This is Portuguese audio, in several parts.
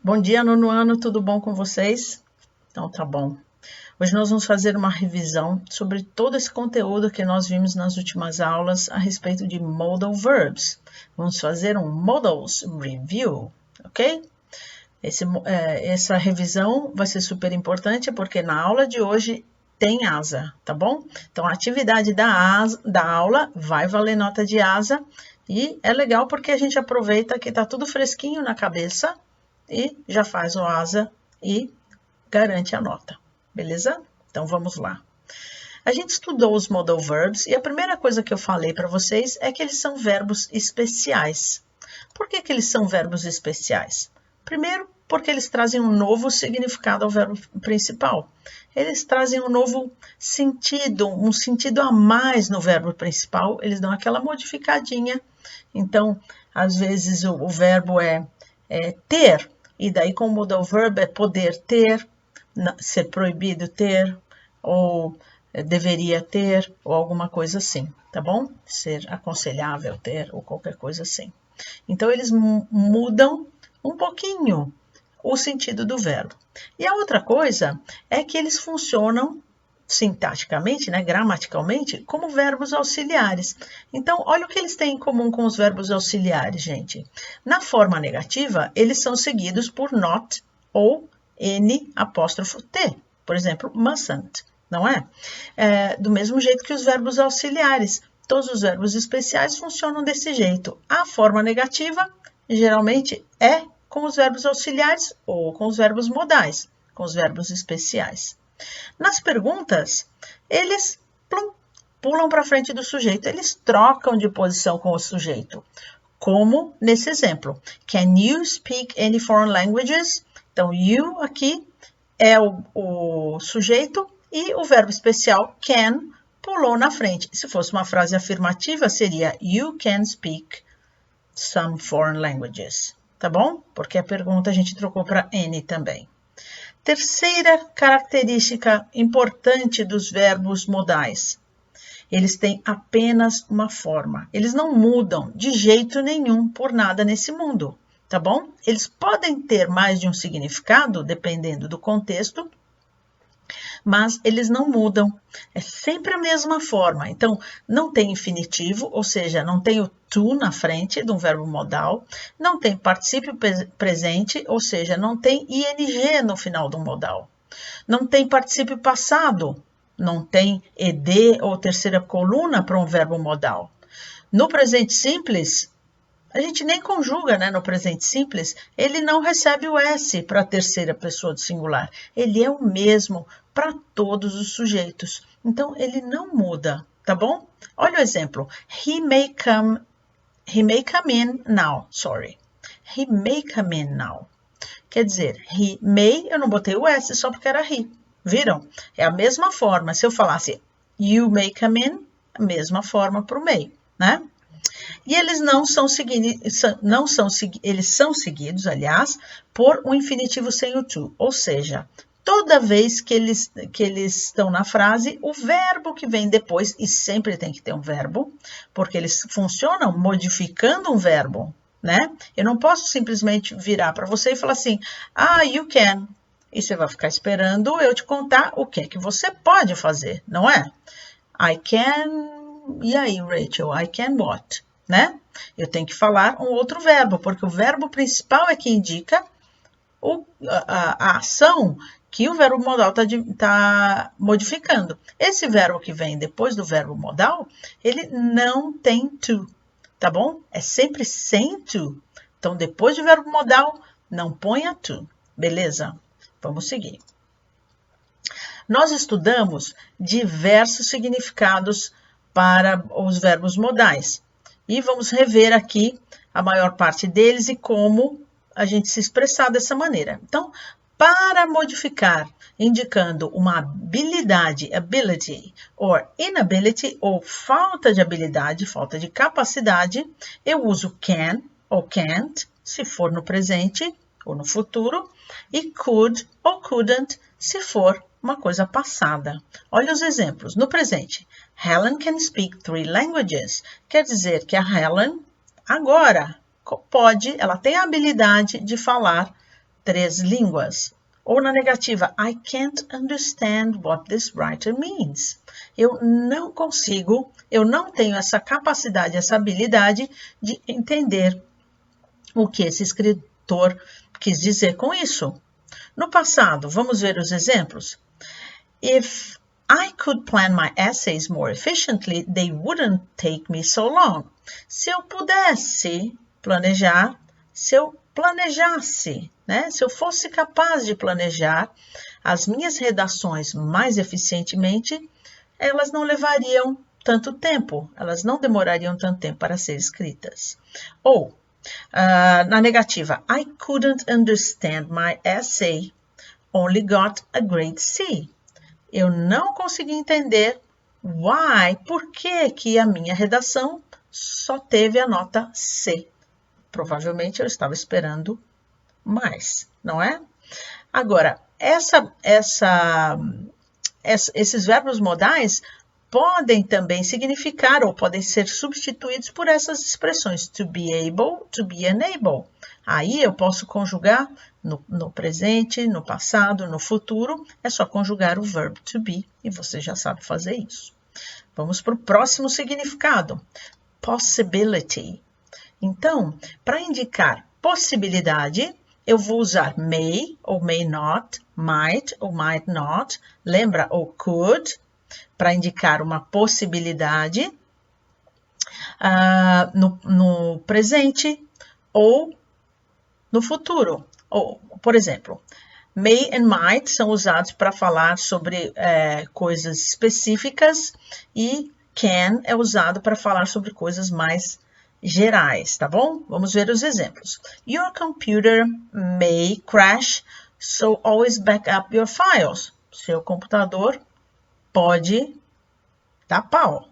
Bom dia, nono ano, tudo bom com vocês? Então tá bom. Hoje nós vamos fazer uma revisão sobre todo esse conteúdo que nós vimos nas últimas aulas a respeito de modal verbs. Vamos fazer um modals review, ok? Essa revisão vai ser super importante porque na aula de hoje tem asa, tá bom? Então a atividade da aula vai valer nota de asa e é legal porque a gente aproveita que tá tudo fresquinho na cabeça e já faz o asa e garante a nota, beleza? Então vamos lá. A gente estudou os modal verbs e a primeira coisa que eu falei para vocês é que eles são verbos especiais. Por que eles são verbos especiais? Primeiro, porque eles trazem um novo significado ao verbo principal. Eles trazem um novo sentido, um sentido a mais no verbo principal, eles dão aquela modificadinha. Então, às vezes o verbo é ter, e daí com o modal verb é poder ter, ser proibido ter, ou deveria ter, ou alguma coisa assim, tá bom? Ser aconselhável ter, ou qualquer coisa assim. Então, eles mudam um pouquinho o sentido do verbo. E a outra coisa é que eles funcionam sintaticamente, né, gramaticalmente, como verbos auxiliares. Então, olha o que eles têm em comum com os verbos auxiliares, gente. Na forma negativa, eles são seguidos por not ou N apóstrofo T. Por exemplo, mustn't, não é? Do mesmo jeito que os verbos auxiliares. Todos os verbos especiais funcionam desse jeito. A forma negativa, geralmente, é com os verbos auxiliares ou com os verbos modais, com os verbos especiais. Nas perguntas, eles pulam para frente do sujeito, eles trocam de posição com o sujeito, como nesse exemplo. Can you speak any foreign languages? Então, you aqui é o sujeito e o verbo especial can pulou na frente. Se fosse uma frase afirmativa, seria you can speak some foreign languages, tá bom? Porque a pergunta a gente trocou para any também. Terceira característica importante dos verbos modais. Eles têm apenas uma forma. Eles não mudam de jeito nenhum por nada nesse mundo, tá bom? Eles podem ter mais de um significado, dependendo do contexto, mas eles não mudam. É sempre a mesma forma. Então, não tem infinitivo, ou seja, não tem o to na frente de um verbo modal, não tem particípio presente, ou seja, não tem ing no final do modal. Não tem particípio passado, não tem ed ou terceira coluna para um verbo modal. No presente simples, a gente nem conjuga, né, no presente simples, ele não recebe o S para a terceira pessoa do singular. Ele é o mesmo para todos os sujeitos. Então, ele não muda, tá bom? Olha o exemplo. He may come in now. Sorry. He may come in now. Quer dizer, he may, eu não botei o S só porque era he. Viram? É a mesma forma. Se eu falasse you may come in, a mesma forma para o may, né? E eles eles são seguidos, aliás, por um infinitivo sem o to, ou seja, toda vez que eles estão na frase, o verbo que vem depois, e sempre tem que ter um verbo, porque eles funcionam modificando um verbo, né? Eu não posso simplesmente virar para você e falar assim, you can, e você vai ficar esperando eu te contar o que é que você pode fazer, não é? I can, e aí, Rachel, I can what? Né? Eu tenho que falar um outro verbo, porque o verbo principal é que indica a ação que o verbo modal está modificando. Esse verbo que vem depois do verbo modal, ele não tem to, tá bom? É sempre sem to. Então, depois do verbo modal, não ponha to, beleza? Vamos seguir. Nós estudamos diversos significados para os verbos modais. E vamos rever aqui a maior parte deles e como a gente se expressar dessa maneira. Então, para modificar, indicando uma habilidade, ability, or inability, ou falta de habilidade, falta de capacidade, eu uso can ou can't, se for no presente ou no futuro, e could ou couldn't, se for uma coisa passada. Olha os exemplos. No presente, Helen can speak 3 languages. Quer dizer que a Helen, agora, ela tem a habilidade de falar 3 línguas. Ou na negativa, I can't understand what this writer means. Eu não consigo, eu não tenho essa capacidade, essa habilidade de entender o que esse escritor quis dizer com isso. No passado, vamos ver os exemplos. If I could plan my essays more efficiently, they wouldn't take me so long. Se eu pudesse planejar, se eu planejasse, né? Se eu fosse capaz de planejar as minhas redações mais eficientemente, elas não levariam tanto tempo, elas não demorariam tanto tempo para ser escritas. Ou, na negativa, I couldn't understand my essay, only got a grade C. Eu não consegui entender por que a minha redação só teve a nota C. Provavelmente eu estava esperando mais, não é? Agora, esses verbos modais podem também significar ou podem ser substituídos por essas expressões to be able, to be unable. Aí eu posso conjugar no presente, no passado, no futuro, é só conjugar o verbo to be e você já sabe fazer isso. Vamos para o próximo significado, possibility. Então, para indicar possibilidade, eu vou usar may ou may not, might ou might not, lembra o could, para indicar uma possibilidade no presente ou no futuro. Ou, por exemplo, may and might são usados para falar sobre coisas específicas e can é usado para falar sobre coisas mais gerais, tá bom? Vamos ver os exemplos. Your computer may crash, so always back up your files. Seu computador pode dar pau,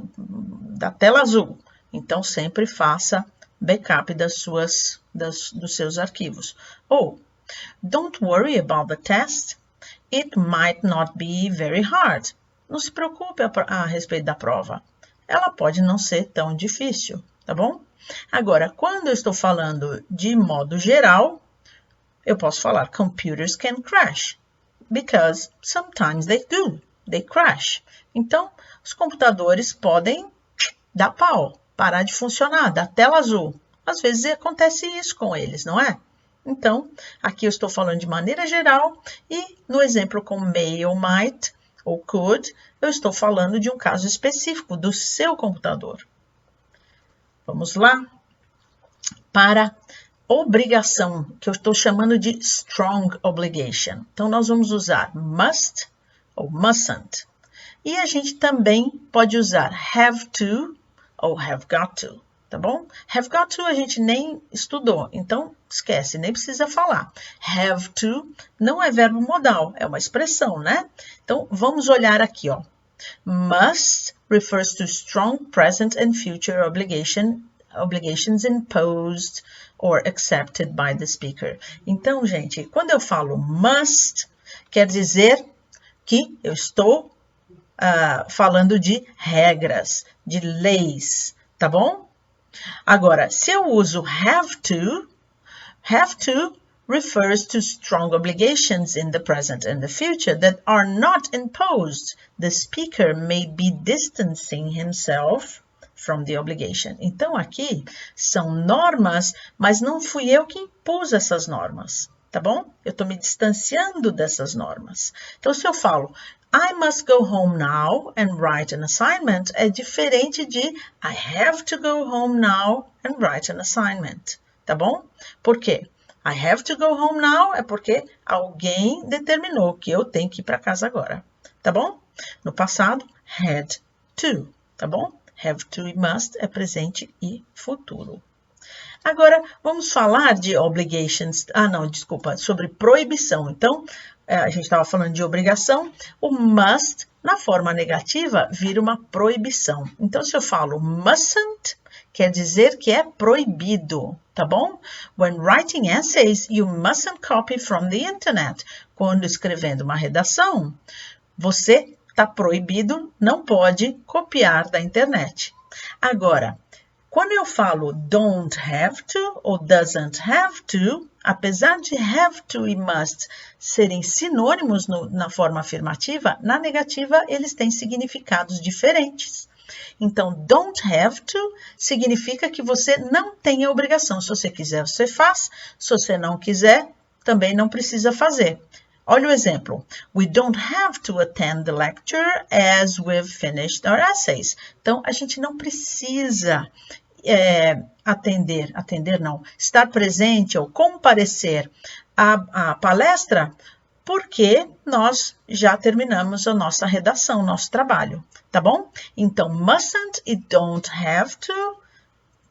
da tela azul. Então, sempre faça backup dos seus arquivos. Ou, don't worry about the test. It might not be very hard. Não se preocupe a respeito da prova. Ela pode não ser tão difícil, tá bom? Agora, quando eu estou falando de modo geral, eu posso falar computers can crash, because sometimes they do, they crash. Então, os computadores podem dar pau, parar de funcionar, dar tela azul. Às vezes acontece isso com eles, não é? Então, aqui eu estou falando de maneira geral e no exemplo com may ou might ou could, eu estou falando de um caso específico do seu computador. Vamos lá para obrigação, que eu estou chamando de strong obligation. Então, nós vamos usar must ou mustn't. E a gente também pode usar have to ou have got to, tá bom? Have got to a gente nem estudou, então esquece, nem precisa falar. Have to não é verbo modal, é uma expressão, né? Então, vamos olhar aqui, ó. Must refers to strong present and future obligations imposed or accepted by the speaker. Então, gente, quando eu falo must, quer dizer que eu estou falando de regras, de leis, tá bom? Agora, se eu uso have to refers to strong obligations in the present and the future that are not imposed. The speaker may be distancing himself from the obligation. Então, aqui são normas, mas não fui eu que impus essas normas, tá bom? Eu estou me distanciando dessas normas. Então, se eu falo I must go home now and write an assignment, é diferente de I have to go home now and write an assignment, tá bom? Por quê? I have to go home now é porque alguém determinou que eu tenho que ir para casa agora, tá bom? No passado, had to, tá bom? Have to e must é presente e futuro. Agora, vamos falar de obligations, sobre proibição. Então, a gente estava falando de obrigação, o must, na forma negativa, vira uma proibição. Então, se eu falo mustn't, quer dizer que é proibido, tá bom? When writing essays, you mustn't copy from the internet. Quando escrevendo uma redação, você está proibido, não pode copiar da internet. Agora, Quando eu falo don't have to ou doesn't have to, apesar de have to e must serem sinônimos na forma afirmativa, na negativa eles têm significados diferentes. Então, don't have to significa que você não tem a obrigação. Se você quiser, você faz. Se você não quiser, também não precisa fazer. Olha o exemplo. We don't have to attend the lecture as we've finished our essays. Então, a gente não precisa estar presente ou comparecer à palestra porque nós já terminamos a nossa redação, nosso trabalho, tá bom? Então, mustn't e don't have to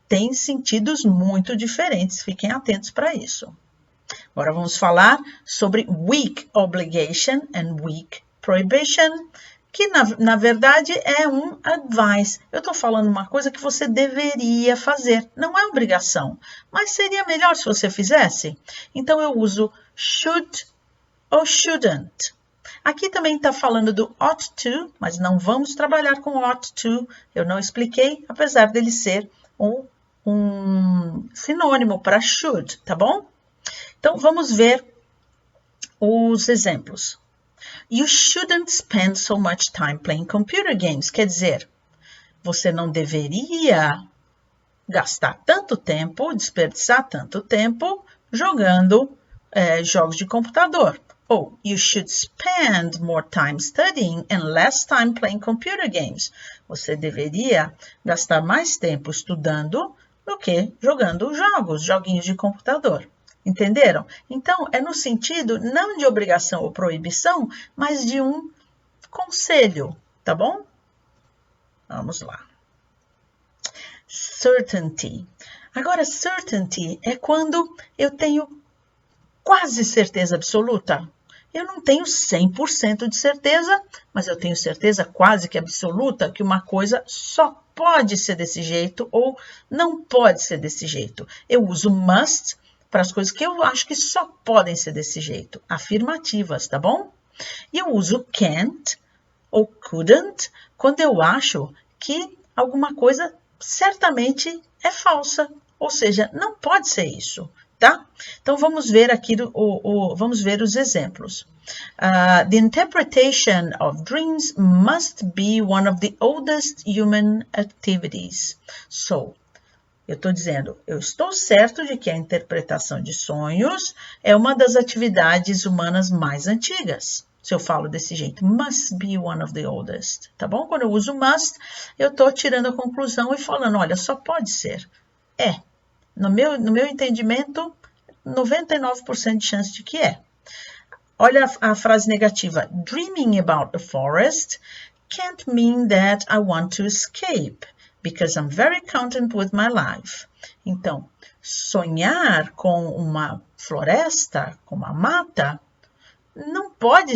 têm sentidos muito diferentes, fiquem atentos para isso. Agora vamos falar sobre weak obligation and weak prohibition, que na verdade é um advice. Eu estou falando uma coisa que você deveria fazer, não é obrigação, mas seria melhor se você fizesse. Então eu uso should ou shouldn't. Aqui também está falando do ought to, mas não vamos trabalhar com ought to. Eu não expliquei, apesar dele ser um sinônimo para should, tá bom? Então, vamos ver os exemplos. You shouldn't spend so much time playing computer games. Quer dizer, você não deveria gastar tanto tempo, desperdiçar tanto tempo jogando jogos de computador. Ou, you should spend more time studying and less time playing computer games. Você deveria gastar mais tempo estudando do que jogando joguinhos de computador. Entenderam? Então, é no sentido não de obrigação ou proibição, mas de um conselho, tá bom? Vamos lá. Certainty. Agora, certainty é quando eu tenho quase certeza absoluta. Eu não tenho 100% de certeza, mas eu tenho certeza quase que absoluta que uma coisa só pode ser desse jeito ou não pode ser desse jeito. Eu uso must para as coisas que eu acho que só podem ser desse jeito, afirmativas, tá bom? E eu uso can't ou couldn't quando eu acho que alguma coisa certamente é falsa, ou seja, não pode ser isso, tá? Então vamos ver aqui vamos ver os exemplos. The interpretation of dreams must be one of the oldest human activities. So, eu estou dizendo, eu estou certo de que a interpretação de sonhos é uma das atividades humanas mais antigas. Se eu falo desse jeito, must be one of the oldest, tá bom? Quando eu uso must, eu estou tirando a conclusão e falando, olha, só pode ser. No meu entendimento, 99% de chance de que é. Olha a frase negativa, dreaming about the forest can't mean that I want to escape. Because I'm very content with my life. Então, sonhar com uma floresta, com uma mata, não pode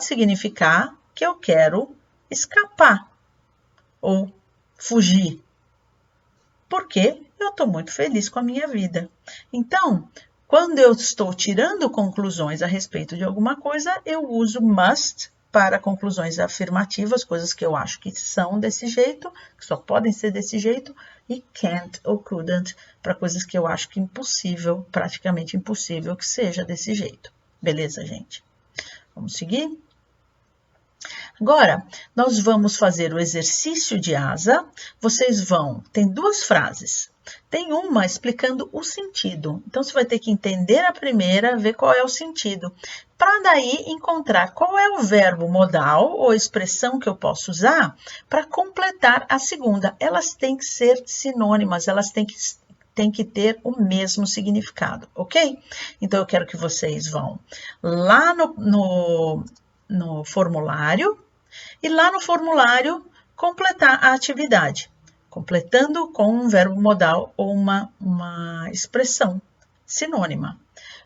significar que eu quero escapar ou fugir. Porque eu estou muito feliz com a minha vida. Então, quando eu estou tirando conclusões a respeito de alguma coisa, eu uso must para conclusões afirmativas, coisas que eu acho que são desse jeito, que só podem ser desse jeito, e can't ou couldn't para coisas que eu acho que impossível, praticamente impossível que seja desse jeito. Beleza, gente? Vamos seguir? Agora, nós vamos fazer o exercício de asa. Tem duas frases. Tem uma explicando o sentido. Então, você vai ter que entender a primeira, ver qual é o sentido. Para daí encontrar qual é o verbo modal ou expressão que eu posso usar para completar a segunda. Elas têm que ser sinônimas, elas têm que ter o mesmo significado, ok? Então, eu quero que vocês vão lá no formulário e lá no formulário completar a atividade. Completando com um verbo modal ou uma expressão sinônima.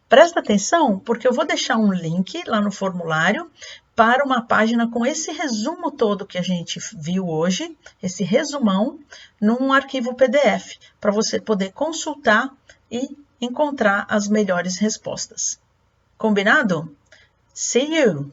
Presta atenção, porque eu vou deixar um link lá no formulário para uma página com esse resumo todo que a gente viu hoje, esse resumão, num arquivo PDF, para você poder consultar e encontrar as melhores respostas. Combinado? See you!